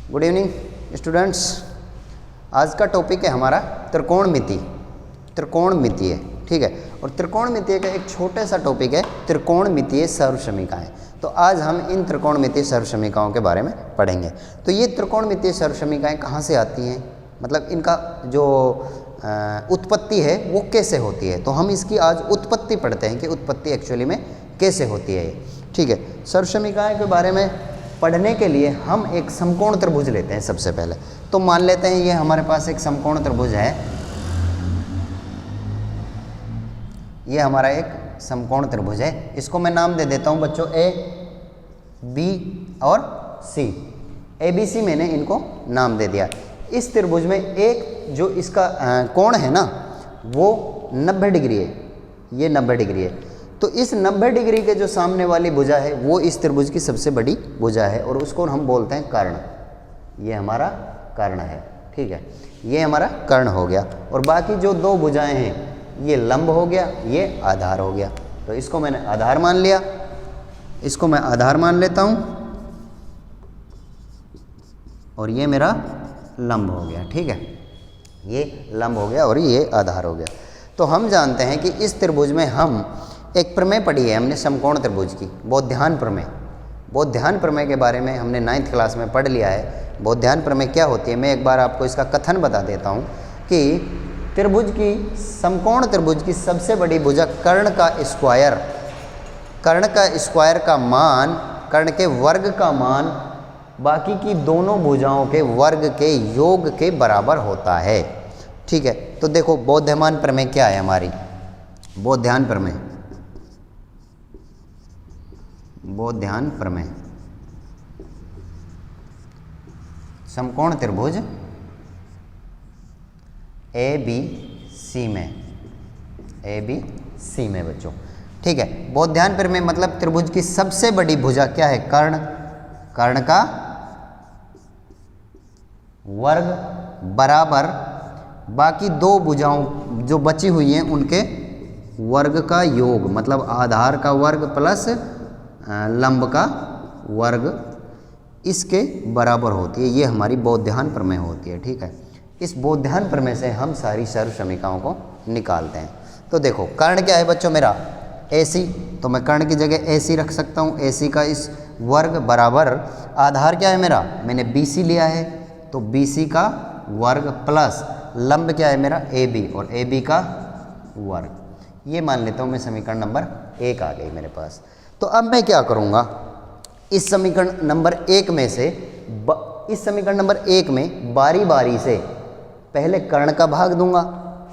Good evening students. आज का topic है हमारा त्रिकोणमिति। त्रिकोणमितीय, ठीक है। और त्रिकोणमितीय का एक छोटा सा टॉपिक है त्रिकोणमितीय सर्वसमीकाएं। तो आज हम इन त्रिकोणमितीय सर्वसमीकाओं के बारे में पढ़ेंगे। तो ये त्रिकोणमितीय सर्वसमीकाएं कहाँ से आती हैं, मतलब इनका जो उत्पत्ति है वो कैसे होती है। तो हम इसकी आज उत्पत्ति पढ़ते हैं कि उत्पत्ति एक्चुअली में कैसे होती है ये, ठीक है। सर्वसमीकाएं के बारे में पढ़ने के लिए हम एक समकोण त्रिभुज लेते हैं सबसे पहले। तो मान लेते हैं ये हमारे पास एक समकोण त्रिभुज है, ये हमारा एक समकोण त्रिभुज है। इसको मैं नाम दे देता हूं बच्चों ए, बी और सी। ए बी सी मैंने इनको नाम दे दिया। इस त्रिभुज में एक जो इसका कोण है ना वो 90 डिग्री है, ये 90 डिग्री है। तो इस 90 डिग्री के जो सामने वाली भुजा है वो इस त्रिभुज की सबसे बड़ी भुजा है और उसको हम बोलते हैं कर्ण। ये हमारा कर्ण है, ठीक है। ये हमारा कर्ण हो गया। और बाकी जो दो भुजाएं हैं ये लंब हो गया, ये आधार हो गया। तो इसको मैंने आधार मान लिया, इसको मैं आधार मान लेता हूं और ये मेरा लंब हो गया, ठीक है। ये लंब हो गया और ये आधार हो गया। तो हम जानते हैं कि इस त्रिभुज में हम एक प्रमेय पढ़ी है हमने समकोण त्रिभुज की, बोधायन प्रमेय। बोधायन प्रमेय के बारे में हमने 9th क्लास में पढ़ लिया है। बोधायन प्रमेय क्या होती है, मैं एक बार आपको इसका कथन बता देता हूँ कि त्रिभुज की, समकोण त्रिभुज की सबसे बड़ी भुजा कर्ण का स्क्वायर, कर्ण का स्क्वायर का मान, कर्ण के वर्ग का मान बाकी की दोनों भुजाओं के वर्ग के योग के बराबर होता है, ठीक है। तो देखो बोधायन प्रमेय क्या है हमारी, बोधायन प्रमेय, बोधायन प्रमेय। समकोण त्रिभुज ए बी सी में, ए बी सी में बच्चों, ठीक है। बोधायन प्रमेय मतलब त्रिभुज की सबसे बड़ी भुजा क्या है, कर्ण, कर्ण का वर्ग बराबर बाकी दो भुजाओं जो बची हुई हैं उनके वर्ग का योग, मतलब आधार का वर्ग प्लस लंब का वर्ग, इसके बराबर होती है। ये हमारी बोधायन प्रमेय होती है, ठीक है। इस बोधायन प्रमेय से हम सारी सर्वसमीकाओं को निकालते हैं। तो देखो कर्ण क्या है बच्चों मेरा, AC, तो मैं कर्ण की जगह AC रख सकता हूँ। AC का इस वर्ग बराबर आधार क्या है मेरा, मैंने BC लिया है तो BC का वर्ग प्लस लंब क्या है मेरा AB और AB का वर्ग। ये मान लेता हूँ मैं समीकरण नंबर 1 आ गई मेरे पास। तो अब मैं क्या करूँगा, इस समीकरण नंबर 1 में से, इस समीकरण नंबर 1 में बारी बारी से पहले कर्ण का भाग दूंगा,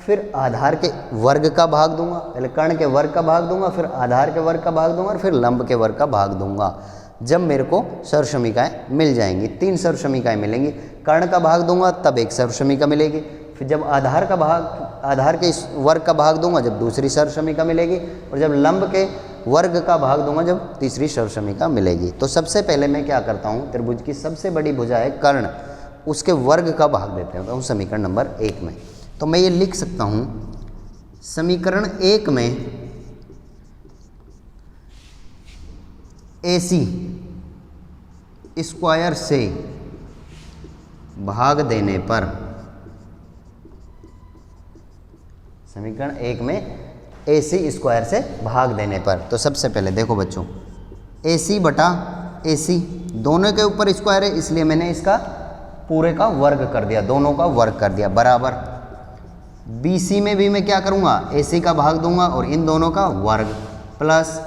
फिर आधार के वर्ग का भाग दूंगा, पहले कर्ण के वर्ग का भाग दूंगा, फिर आधार के वर्ग का भाग दूंगा और फिर लंब के वर्ग का भाग दूंगा। जब मेरे को सर्वसमीकाएं मिल जाएंगी, 3 सर्वसमीकाएं मिलेंगी। कर्ण का भाग दूंगा तब एक सर्वसमीका मिलेगी, फिर जब आधार का भाग, आधार के इस वर्ग का भाग दूंगा जब दूसरी सर्वसमीका मिलेगी, और जब लंब के वर्ग का भाग दूंगा जब तीसरी सर्वसमीका मिलेगी। तो सबसे पहले मैं क्या करता हूँ, त्रिभुज की सबसे बड़ी भुजा है कर्ण, उसके वर्ग का भाग देते हैं समीकरण नंबर 1 में। तो मैं ये लिख सकता हूँ समीकरण 1 में AC स्क्वायर से भाग देने पर, समीकरण 1 में AC स्क्वायर से भाग देने पर, तो सबसे पहले देखो बच्चों AC बटा AC दोनों के ऊपर स्क्वायर है इसलिए मैंने इसका पूरे का वर्ग कर दिया, दोनों का वर्ग कर दिया, बराबर BC में भी मैं क्या करूँगा, AC का भाग दूंगा और इन दोनों का वर्ग, प्लस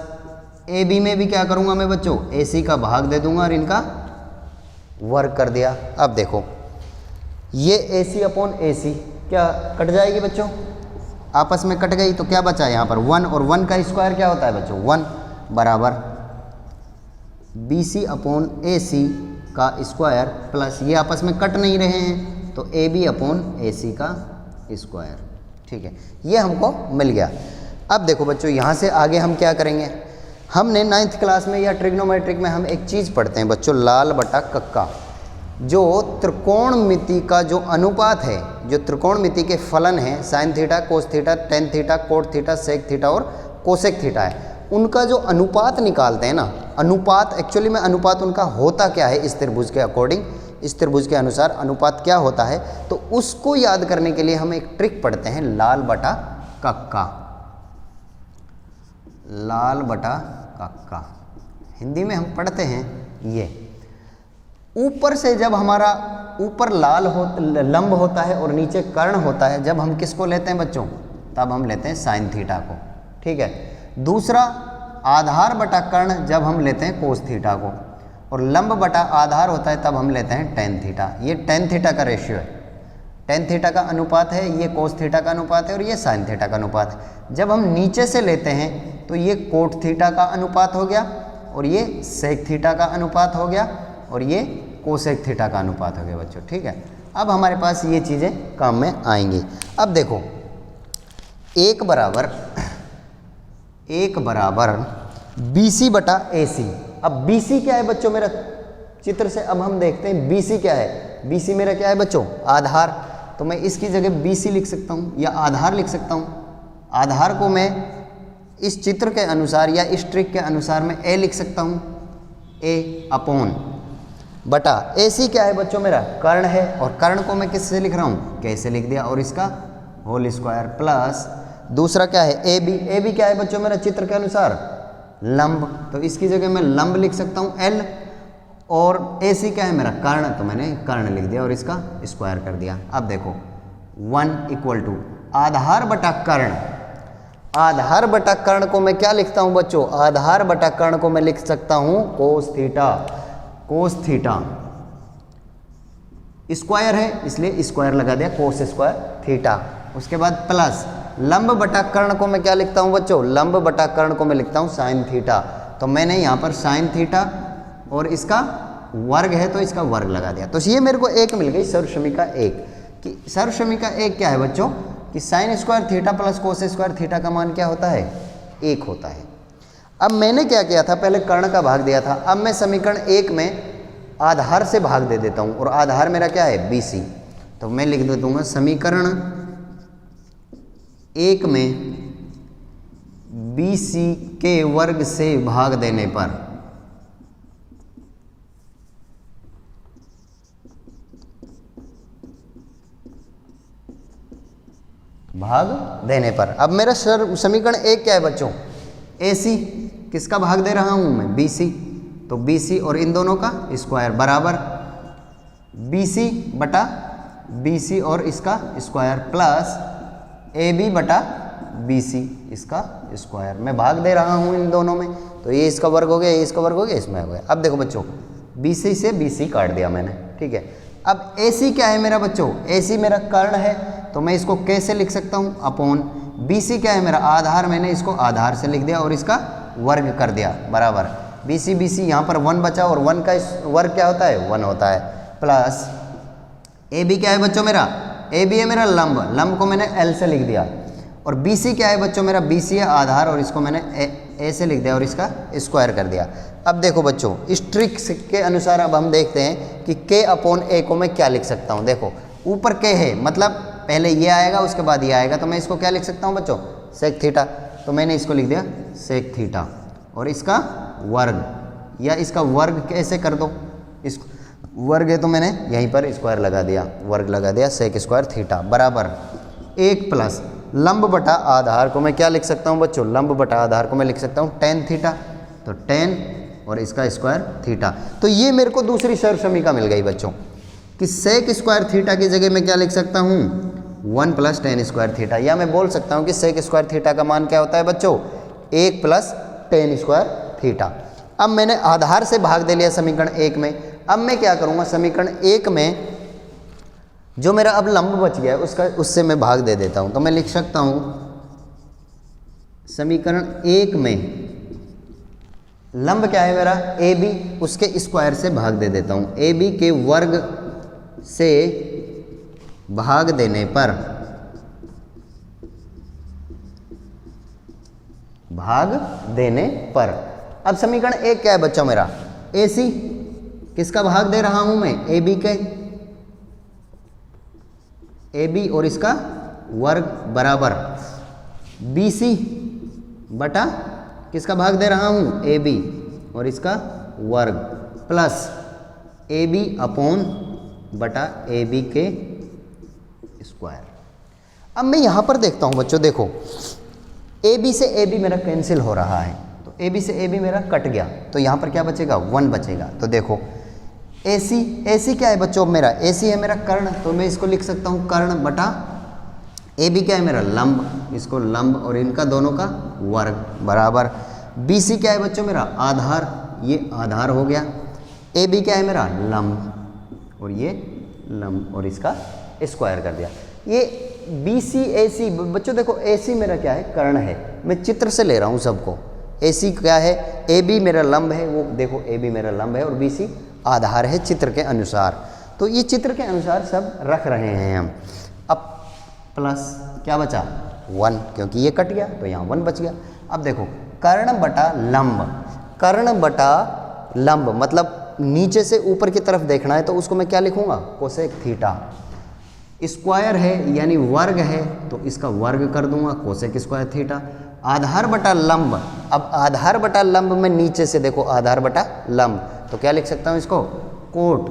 AB में भी क्या करूँगा मैं बच्चों, AC का भाग दे दूंगा और इनका वर्ग कर दिया। अब देखो ये AC अपॉन AC क्या कट जाएगी बच्चों, आपस में कट गई तो क्या बचा यहाँ पर 1, और 1 का स्क्वायर क्या होता है बच्चों 1, बराबर BC अपॉन AC का स्क्वायर प्लस ये आपस में कट नहीं रहे हैं तो AB अपॉन AC का स्क्वायर, ठीक है। ये हमको मिल गया। अब देखो बच्चों यहाँ से आगे हम क्या करेंगे, हमने 9th क्लास में या ट्रिग्नोमेट्रिक में हम एक चीज़ पढ़ते हैं बच्चों, लाल बटा कक्का। जो त्रिकोणमिति का जो अनुपात है, जो त्रिकोणमिति के फलन हैं sine theta, cos theta, tan theta, cot theta, sec theta और कोसेक थीटा है, उनका जो अनुपात निकालते हैं ना, अनुपात एक्चुअली में अनुपात उनका होता क्या है इस त्रिभुज के अकॉर्डिंग, इस त्रिभुज के अनुसार अनुपात क्या होता है, तो उसको याद करने के लिए हम एक ट्रिक पढ़ते हैं, लाल बटा कक्का। लाल बटा कक्का हिंदी में हम पढ़ते हैं ये। ऊपर से जब हमारा ऊपर लंब होता है और नीचे कर्ण होता है, जब हम किसको लेते हैं बच्चों, तब हम लेते हैं साइन थीटा को, ठीक है। दूसरा आधार बटा कर्ण जब हम लेते हैं कोस थीटा को, और लंब बटा आधार होता है तब हम लेते हैं टेन थीटा। ये टेन थीटा का रेशियो है, टेन थीटा का अनुपात है, ये कोस थीटा का अनुपात है और ये साइन थीटा का अनुपात है। जब हम नीचे से लेते हैं तो ये कोट थीटा का अनुपात हो गया और ये सेक थीटा का अनुपात हो गया और ये कोसेक थीटा का अनुपात हो गया बच्चों, ठीक है। अब हमारे पास ये चीज़ें काम में आएंगी। अब देखो एक बराबर BC बटा AC। अब BC क्या है बच्चों मेरा, चित्र से अब हम देखते हैं BC क्या है। BC मेरा क्या है बच्चों, आधार। तो मैं इसकी जगह BC लिख सकता हूँ या आधार लिख सकता हूँ। आधार को मैं इस चित्र के अनुसार या इस ट्रिक के अनुसार मैं A लिख सकता हूँ, A अपॉन बटा AC क्या है बच्चों मेरा, कर्ण है, और कर्ण को मैं किससे लिख रहा हूँ, कैसे लिख दिया, और इसका होल स्क्वायर प्लस दूसरा क्या है AB क्या है बच्चों मेरा चित्र के अनुसार लंब, तो इसकी जगह मैं लंब लिख सकता हूँ L, और AC क्या है मेरा कर्ण, तो मैंने कर्ण लिख दिया और इसका स्क्वायर कर दिया। अब देखो 1 इक्वल टू आधार बटा कर्ण। आधार बटा कर्ण को मैं क्या लिखता हूँ बच्चों, आधार बटा कर्ण को मैं लिख सकता हूँ cos theta. Cos theta square है इसलिए स्क्वायर लगा दिया, कोस स्क्वायर थीटा। उसके बाद प्लस लंब बटा कर्ण को मैं क्या लिखता हूँ बच्चों, लंब बटा कर्ण को मैं लिखता हूँ साइन थीटा। तो मैंने यहाँ पर साइन थीटा और इसका वर्ग है तो इसका वर्ग लगा दिया। तो ये मेरे को एक मिल गई सर्वसमीका एक। कि सर्वसमीका एक क्या है बच्चों, कि sine square theta plus cos square theta का मान क्या होता है, एक होता है। अब मैंने क्या किया था, पहले कर्ण का भाग दिया था, अब मैं समीकरण एक में आधार से भाग दे देता हूँ, और आधार मेरा क्या है BC। तो मैं लिख दूंगा समीकरण एक में BC के वर्ग से भाग देने पर अब मेरा समीकरण एक क्या है बच्चों, AC। किसका भाग दे रहा हूं मैं, BC। तो BC और इन दोनों का स्क्वायर बराबर BC बटा BC और इसका स्क्वायर प्लस AB बटा BC इसका स्क्वायर। मैं भाग दे रहा हूं इन दोनों में, तो ये इसका वर्ग हो गया, ये इसका वर्ग हो गया, इसमें हो गया। अब देखो बच्चों BC से BC काट दिया मैंने, ठीक है। अब AC क्या है मेरा बच्चों, AC मेरा कर्ण है, तो मैं इसको कैसे लिख सकता हूँ, अपॉन BC क्या है मेरा आधार, मैंने इसको आधार से लिख दिया और इसका वर्ग कर दिया बराबर BC यहाँ पर 1 बचा, और 1 का वर्ग क्या होता है, 1 होता है, प्लस AB क्या है बच्चों मेरा, AB है मेरा लंब को मैंने L से लिख दिया, और BC क्या है बच्चों मेरा, BC है आधार, और इसको मैंने A से लिख दिया और इसका स्क्वायर कर दिया। अब देखो बच्चों इस ट्रिक के अनुसार अब हम देखते हैं कि K अपॉन A को मैं क्या लिख सकता हूँ। देखो ऊपर K है, मतलब पहले ये आएगा उसके बाद ये आएगा, तो मैं इसको क्या लिख सकता हूँ बच्चों, सेक थीटा। तो मैंने इसको लिख दिया सेक थीटा, और इसका वर्ग, या इसका वर्ग कैसे कर दो, इस वर्ग है तो मैंने यहीं पर स्क्वायर लगा दिया, वर्ग लगा दिया, सेक स्क्वायर थीटा बराबर 1 प्लस लंब बटा आधार को मैं क्या लिख सकता हूँ बच्चों, लंब बटा आधार को मैं लिख सकता हूँ टेन थीटा। तो टेन और इसका स्क्वायर थीटा। तो ये मेरे को दूसरी सर्वसमीका मिल गई बच्चों, कि सेक स्क्वायर थीटा की जगह मैं क्या लिख सकता हूँ, 1 प्लस टेन स्क्वायर थीटा। या मैं बोल सकता हूँ कि सेक स्क्वायर थीटा का मान क्या होता है बच्चों, 1 प्लस टेन स्क्वायर थीटा। अब मैंने आधार से भाग दे लिया समीकरण एक में। अब मैं क्या करूँगा, समीकरण एक में जो मेरा अब लंब बच गया है उससे मैं भाग दे देता हूँ। तो मैं लिख सकता हूँ समीकरण एक में लंब क्या है मेरा, AB, उसके स्क्वायर से भाग दे देता हूँ। AB के वर्ग से भाग देने पर अब समीकरण एक क्या है बच्चों मेरा, AC। किसका भाग दे रहा हूं मैं, AB के, AB और इसका वर्ग बराबर BC बटा किसका भाग दे रहा हूं, AB और इसका वर्ग प्लस AB अपॉन बटा ए बी के स्क्वायर। अब मैं यहाँ पर देखता हूँ बच्चों, देखो ए बी से ए बी मेरा कैंसिल हो रहा है, तो ए बी से ए बी मेरा कट गया, तो यहाँ पर क्या बचेगा 1 बचेगा। तो देखो ए सी क्या है बच्चों मेरा, ए सी है मेरा कर्ण, तो मैं इसको लिख सकता हूँ कर्ण बटा ए बी क्या है मेरा लंब, इसको लंब और इनका दोनों का वर्ग बराबर बी सी क्या है बच्चों मेरा आधार, ये आधार हो गया, ए बी क्या है मेरा लंब और ये लंब और इसका स्क्वायर कर दिया। ये बी सी ए सी बच्चों देखो ए सी मेरा क्या है कर्ण है, मैं चित्र से ले रहा हूँ सबको। ए सी क्या है, ए बी मेरा लंब है, वो देखो ए बी मेरा लंब है और बी सी आधार है चित्र के अनुसार। तो ये चित्र के अनुसार सब रख रहे हैं हम। अब प्लस क्या बचा 1, क्योंकि ये कट गया तो यहाँ 1 बच गया। अब देखो कर्ण बटा लंब, कर्ण बटा लंब मतलब नीचे से ऊपर की तरफ देखना है, तो उसको मैं क्या लिखूंगा कोसेक थीटा। स्क्वायर है यानी वर्ग है, तो इसका वर्ग कर दूंगा कोसेक स्क्वायर थीटा। आधार बटा लंब, अब आधार बटा लंब में नीचे से देखो आधार बटा लंब, तो क्या लिख सकता हूँ इसको कोट,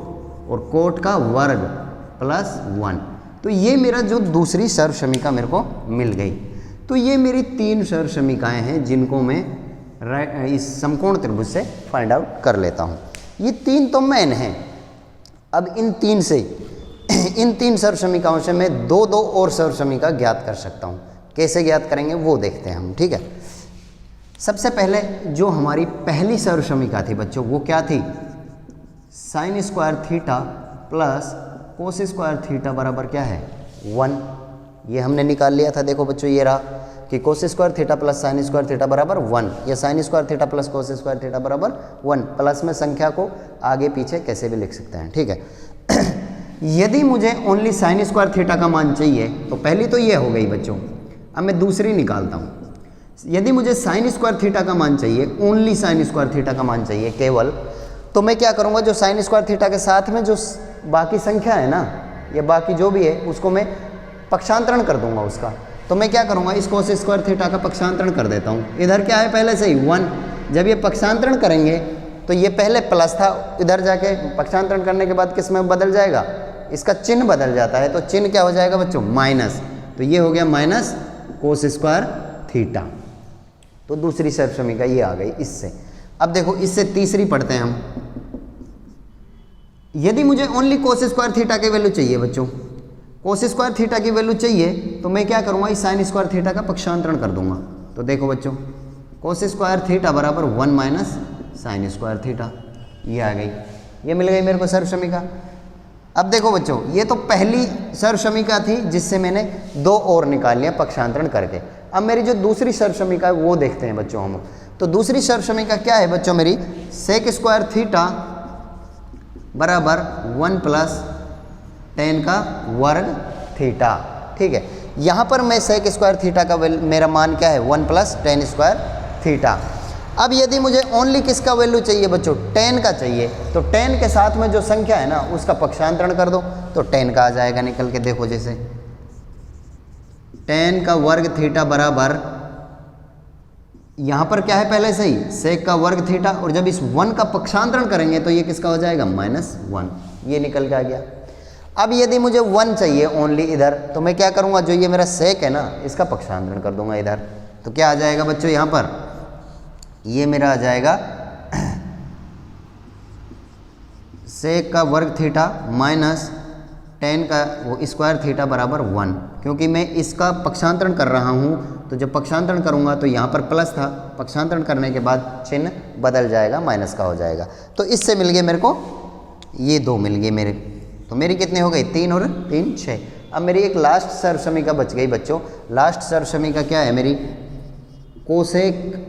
और कोट का वर्ग प्लस 1। तो ये मेरा जो दूसरी सर्वसमीका मेरे को मिल गई। तो ये मेरी 3 सर्वसमीकाएं हैं जिनको मैं इस समकोण त्रिभुज से फाइंड आउट कर लेता हूँ। ये 3 तो मेन हैं। अब इन 3 से इन 3 सर्वसमीकाओं से मैं 2 और सर्वसमीका ज्ञात कर सकता हूँ। कैसे ज्ञात करेंगे वो देखते हैं हम, ठीक है। सबसे पहले जो हमारी पहली सर्वसमीका थी बच्चों वो क्या थी, sine square theta plus cos square theta बराबर क्या है 1। ये हमने निकाल लिया था। देखो बच्चों ये रहा कि cos square theta plus sine square theta बराबर 1, या sine square theta plus cos square theta बराबर 1। प्लस में संख्या को आगे पीछे कैसे भी लिख सकते हैं, ठीक है। यदि मुझे ओनली साइन स्क्वायर थीटा का मान चाहिए तो पहली तो ये हो गई बच्चों। अब मैं दूसरी निकालता हूँ। यदि मुझे साइन स्क्वायर थीटा का मान चाहिए, ओनली साइन स्क्वायर थीटा का मान चाहिए केवल, तो मैं क्या करूँगा, जो साइन स्क्वायर थीटा के साथ में जो बाकी संख्या है ना, या बाकी जो भी है उसको मैं पक्षांतरण कर दूंगा उसका। तो मैं क्या करूँगा, इस कोस स्क्वायर थीटा का पक्षांतरण कर देता हूँ। इधर क्या है पहले से ही 1, जब ये पक्षांतरण करेंगे तो ये पहले प्लस था, इधर जाके पक्षांतरण करने के बाद किस में बदल जाएगा, इसका चिन्ह बदल जाता है। तो चिन्ह क्या हो जाएगा बच्चों माइनस, तो ये हो गया माइनस कोस स्क्वायर थीटा। तो दूसरी सर्वसमीका ये आ गई इससे। अब देखो इससे तीसरी पढ़ते हैं हम। यदि मुझे ओनली कोस स्क्वायर थीटा की वैल्यू चाहिए बच्चों, कोस स्क्वायर थीटा की वैल्यू चाहिए, तो मैं क्या करूँगा, इस साइन स्क्वायर थीटा का पक्षांतरण कर दूंगा। तो देखो बच्चों कोस स्क्वायर थीटा बराबर 1 माइनस साइन स्क्वायर थीटा, ये आ गई, ये मिल गई मेरे को सर्वसमीका। अब देखो बच्चों ये तो पहली सर्वसमीका थी जिससे मैंने 2 और निकाल लिया पक्षांतरण करके। अब मेरी जो दूसरी सर्वसमीका है वो देखते हैं बच्चों हम। तो दूसरी सर्वसमीका क्या है बच्चों मेरी, सेक स्क्वायर थीटा बराबर 1 प्लस टेन का वर्ग थीटा, ठीक है। यहाँ पर मैं सेक स्क्वायर थीटा का मेरा मान क्या है 1 प्लस टेन स्क्वायर थीटा। अब यदि मुझे ओनली किसका वैल्यू चाहिए बच्चों, टेन का चाहिए, तो टेन के साथ में जो संख्या है ना उसका पक्षांतरण कर दो, तो टेन का आ जाएगा निकल के। देखो जैसे टेन का वर्ग थीटा बराबर, यहाँ पर क्या है पहले से ही सेक का वर्ग थीटा, और जब इस 1 का पक्षांतरण करेंगे तो ये किसका हो जाएगा -1, ये निकल के आ गया। अब यदि मुझे 1 चाहिए ओनली इधर, तो मैं क्या करूँगा, जो ये मेरा सेक है ना इसका पक्षांतरण कर दूंगा इधर। तो क्या आ जाएगा बच्चों यहाँ पर, ये मेरा आ जाएगा सेक का वर्ग थीटा माइनस टेन का वो स्क्वायर थीटा बराबर 1। क्योंकि मैं इसका पक्षांतरण कर रहा हूँ, तो जब पक्षांतरण करूँगा तो यहाँ पर प्लस था, पक्षांतरण करने के बाद चिन्ह बदल जाएगा, माइनस का हो जाएगा। तो इससे मिल गए मेरे को ये 2 मिल गए मेरे। तो मेरी कितनी हो गई 3 और 3 6। अब मेरी एक लास्ट सर्वसमीका बच गई बच्चों। लास्ट सर्वसमीका क्या है मेरी, कोसेक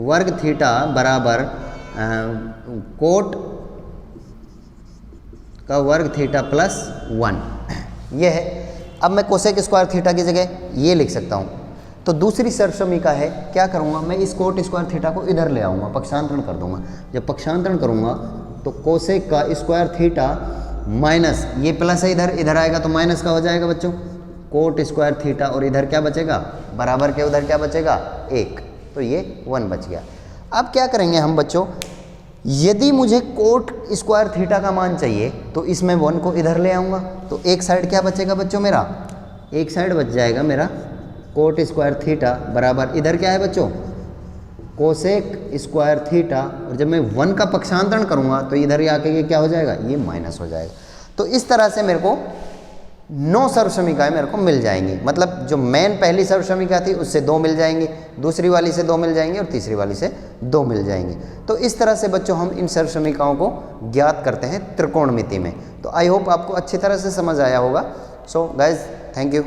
वर्ग थीटा बराबर कोट का वर्ग थीटा प्लस 1, ये है। अब मैं कोसेक स्क्वायर थीटा की जगह ये लिख सकता हूँ। तो दूसरी सर्वसमीका है, क्या करूँगा मैं, इस कोट स्क्वायर थीटा को इधर ले आऊँगा, पक्षांतरण कर दूंगा। जब पक्षांतरण करूँगा तो कोसेक का स्क्वायर थीटा माइनस, ये प्लस है इधर, इधर आएगा तो माइनस का हो जाएगा बच्चों, कोट स्क्वायर थीटा, और इधर क्या बचेगा बराबर के, उधर क्या बचेगा 1, तो ये 1 बच गया। अब क्या करेंगे हम बच्चों, यदि मुझे कोट स्क्वायर थीटा का मान चाहिए तो इसमें 1 को इधर ले आऊँगा, तो एक साइड क्या बचेगा बच्चों मेरा, एक साइड बच जाएगा मेरा कोट स्क्वायर थीटा बराबर, इधर क्या है बच्चों कोसेक स्क्वायर थीटा, और जब मैं 1 का पक्षांतरण करूँगा तो इधर ही आके ये क्या हो जाएगा, ये माइनस हो जाएगा। तो इस तरह से मेरे को 9 सर्वसमीकाएँ मेरे को मिल जाएंगी, मतलब जो मेन पहली सर्वसमीका थी उससे 2 मिल जाएंगी, दूसरी वाली से 2 मिल जाएंगे और तीसरी वाली से 2 मिल जाएंगे। तो इस तरह से बच्चों हम इन सर्वसमीकाओं को ज्ञात करते हैं त्रिकोणमिति में। तो आई होप आपको अच्छी तरह से समझ आया होगा। So guys thank you.